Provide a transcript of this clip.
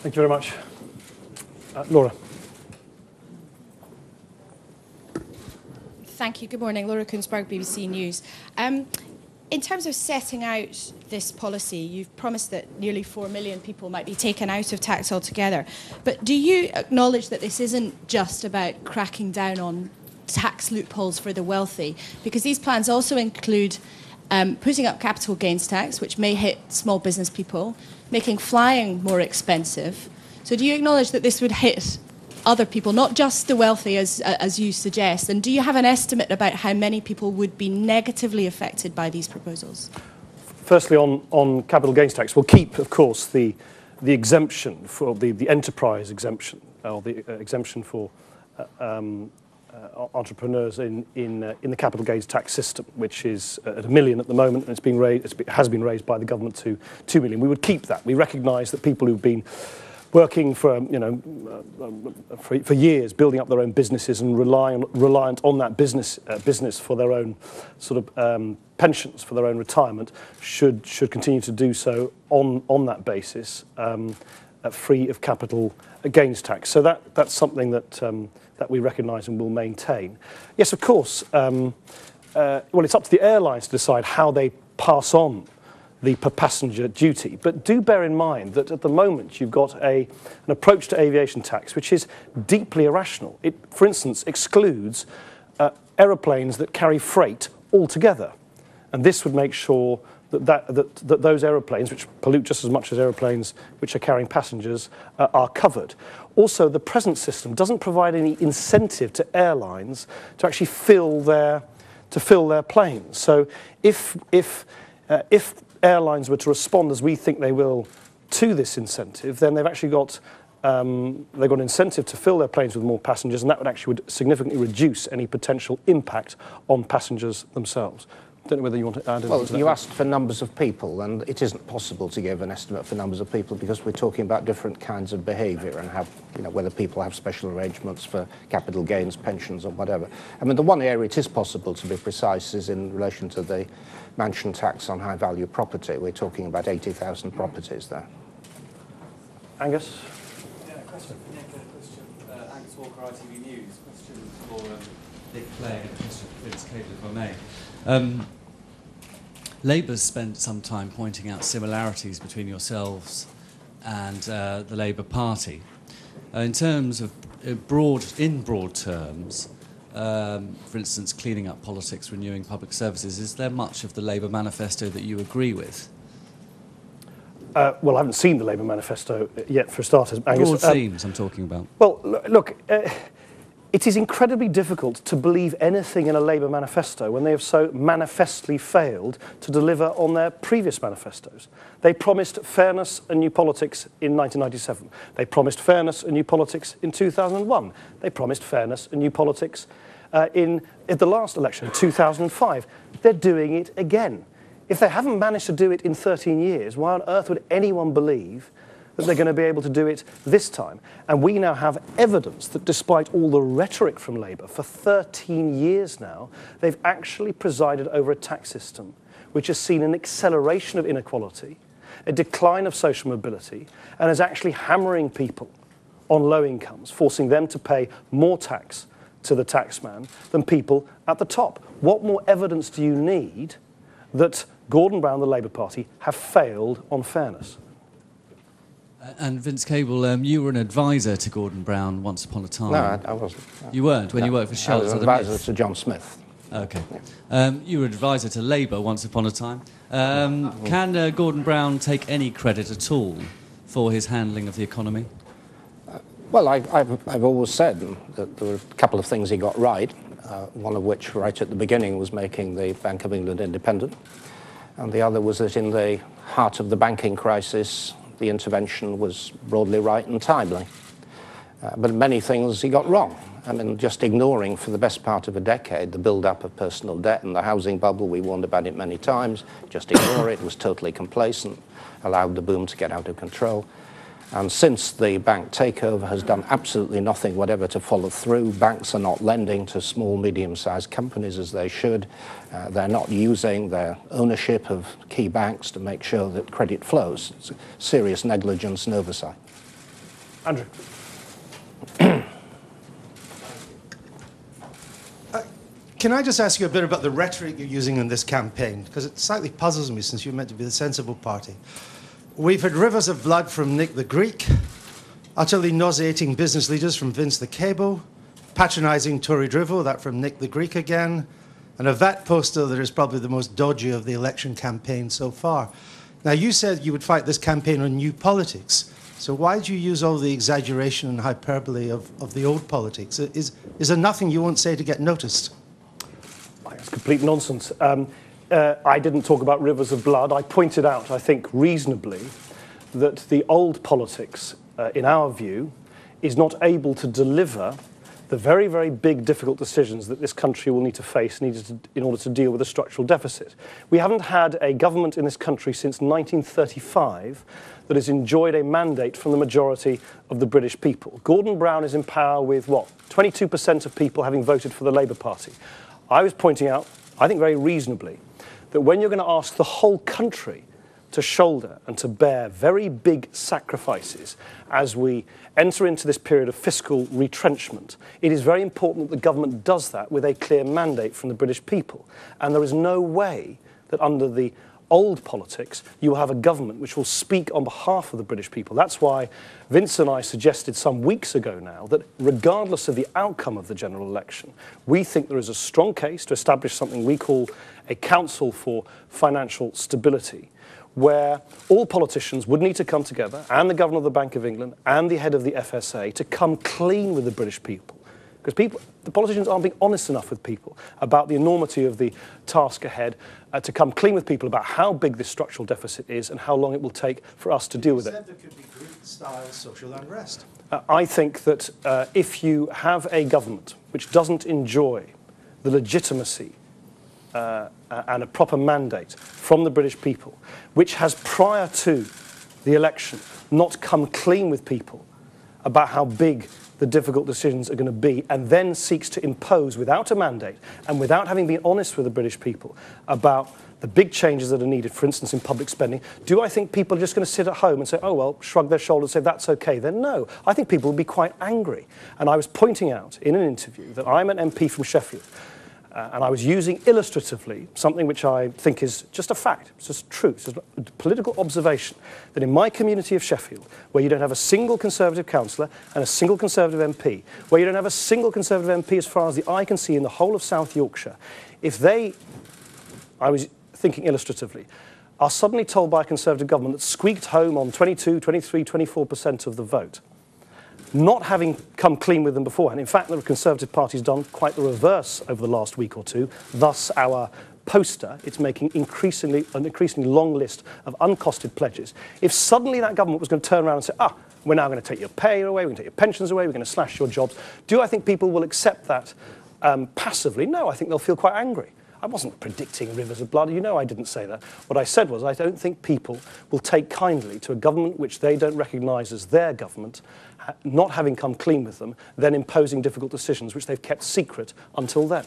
Thank you very much. Laura. Thank you. Good morning. Laura Kunsberg, BBC News. In terms of setting out this policy, you've promised that nearly 4 million people might be taken out of tax altogether. But do you acknowledge that this isn't just about cracking down on tax loopholes for the wealthy? Because these plans also include putting up capital gains tax, which may hit small business people, making flying more expensive. So do you acknowledge that this would hit other people, not just the wealthy, as you suggest? And do you have an estimate about how many people would be negatively affected by these proposals? Firstly, on capital gains tax, we'll keep, of course, the exemption for the enterprise exemption, or the exemption for entrepreneurs in the capital gains tax system, which is at $1 million at the moment, and has been raised by the government to $2 million. We would keep that. We recognise that people who've been working for years, building up their own businesses and reliant on that business for their own sort of pensions, for their own retirement, should continue to do so on that basis, free of capital gains tax. So that's something that we recognise and will maintain. Yes, of course. Well, it's up to the airlines to decide how they pass on the per passenger duty. But do bear in mind that at the moment you've got an approach to aviation tax which is deeply irrational. It, for instance, excludes aeroplanes that carry freight altogether. And this would make sure that those aeroplanes, which pollute just as much as aeroplanes which are carrying passengers, are covered. Also, the present system doesn't provide any incentive to airlines to actually fill their planes. So if airlines were to respond as we think they will to this incentive, then they've actually got an incentive to fill their planes with more passengers, and that would significantly reduce any potential impact on passengers themselves. I don't know whether you want to add anything to that. Well, you asked for numbers of people, and it isn't possible to give an estimate for numbers of people because we're talking about different kinds of behaviour and how, whether people have special arrangements for capital gains, pensions, or whatever. I mean, the one area it is possible to be precise is in relation to the mansion tax on high-value property. We're talking about 80,000 properties there. Angus? Yeah, question for Nick, question Angus Walker, ITV News. Question for Nick Clegg and question for Vince Cable, if I may. Labour's spent some time pointing out similarities between yourselves and the Labour Party. In terms of broad terms, for instance, cleaning up politics, renewing public services, is there much of the Labour manifesto that you agree with? Well, I haven't seen the Labour manifesto yet, for starters. Angus, broad themes I'm talking about. Well, look, it is incredibly difficult to believe anything in a Labour manifesto when they have so manifestly failed to deliver on their previous manifestos. They promised fairness and new politics in 1997. They promised fairness and new politics in 2001. They promised fairness and new politics at the last election, 2005. They're doing it again. If they haven't managed to do it in 13 years, why on earth would anyone believe that they're going to be able to do it this time? And we now have evidence that despite all the rhetoric from Labour, for 13 years now, they've actually presided over a tax system which has seen an acceleration of inequality, a decline of social mobility, and is actually hammering people on low incomes, forcing them to pay more tax to the taxman than people at the top. What more evidence do you need that Gordon Brown, the Labour Party, have failed on fairness? And Vince Cable, you were an advisor to Gordon Brown once upon a time. No, I wasn't. No. You weren't when you worked for Shell? I was an advisor to John Smith. Okay. You were an advisor to Labour once upon a time. Can Gordon Brown take any credit at all for his handling of the economy? Well, I've always said that there were a couple of things he got right, one of which right at the beginning was making the Bank of England independent, and the other was that in the heart of the banking crisis, the intervention was broadly right and timely. But many things he got wrong. I mean, just ignoring for the best part of a decade the build-up of personal debt and the housing bubble. We warned about it many times. Just ignore it. Was totally complacent, allowed the boom to get out of control. And since the bank takeover has done absolutely nothing whatever to follow through, banks are not lending to small, medium-sized companies as they should. They're not using their ownership of key banks to make sure that credit flows. It's serious negligence and oversight. Andrew. Can I just ask you a bit about the rhetoric you're using in this campaign? Because it slightly puzzles me, since you're meant to be the sensible party. We've had rivers of blood from Nick the Greek, utterly nauseating business leaders from Vince the Cable, patronising Tory drivel, that from Nick the Greek again, and a VAT poster that is probably the most dodgy of the election campaign so far. Now, you said you would fight this campaign on new politics. So why do you use all the exaggeration and hyperbole of the old politics? Is there nothing you won't say to get noticed? It's complete nonsense. I didn't talk about rivers of blood. I pointed out, I think reasonably, that the old politics, in our view, is not able to deliver the very, very big, difficult decisions that this country will need to face in order to deal with a structural deficit. We haven't had a government in this country since 1935 that has enjoyed a mandate from the majority of the British people. Gordon Brown is in power with, what, 22% of people having voted for the Labour Party. I was pointing out, I think very reasonably, that when you're going to ask the whole country to shoulder and to bear very big sacrifices as we enter into this period of fiscal retrenchment, it is very important that the government does that with a clear mandate from the British people. And there is no way that under the old politics you will have a government which will speak on behalf of the British people. That's why Vince and I suggested some weeks ago now that regardless of the outcome of the general election, we think there is a strong case to establish something we call a Council for Financial Stability, where all politicians would need to come together, and the Governor of the Bank of England and the head of the FSA, to come clean with the British people. Because the politicians aren't being honest enough with people about the enormity of the task ahead, to come clean with people about how big this structural deficit is and how long it will take for us to deal with it. You said there could be Greek-style social unrest. I think that if you have a government which doesn't enjoy the legitimacy and a proper mandate from the British people, which has prior to the election not come clean with people about how big the difficult decisions are going to be, and then seeks to impose without a mandate and without having been honest with the British people about the big changes that are needed, for instance, in public spending, do I think people are just going to sit at home and say, oh, well, shrug their shoulders and say, that's okay? Then no. I think people will be quite angry. And I was pointing out in an interview that I'm an MP from Sheffield, and I was using illustratively something which I think is just a fact, it's just true, it's just a political observation, that in my community of Sheffield, where you don't have a single Conservative councillor and a single Conservative MP, where you don't have a single Conservative MP as far as the eye can see in the whole of South Yorkshire, if they, I was thinking illustratively, are suddenly told by a Conservative government that squeaked home on 22, 23, 24% of the vote, not having come clean with them beforehand. In fact, the Conservative Party's done quite the reverse over the last week or two. Thus, our poster, it's making an increasingly long list of uncosted pledges. If suddenly that government was going to turn around and say, we're now going to take your pay away, we're going to take your pensions away, we're going to slash your jobs, do I think people will accept that passively? No, I think they'll feel quite angry. I wasn't predicting rivers of blood. You know I didn't say that. What I said was I don't think people will take kindly to a government which they don't recognise as their government, not having come clean with them, then imposing difficult decisions which they've kept secret until then.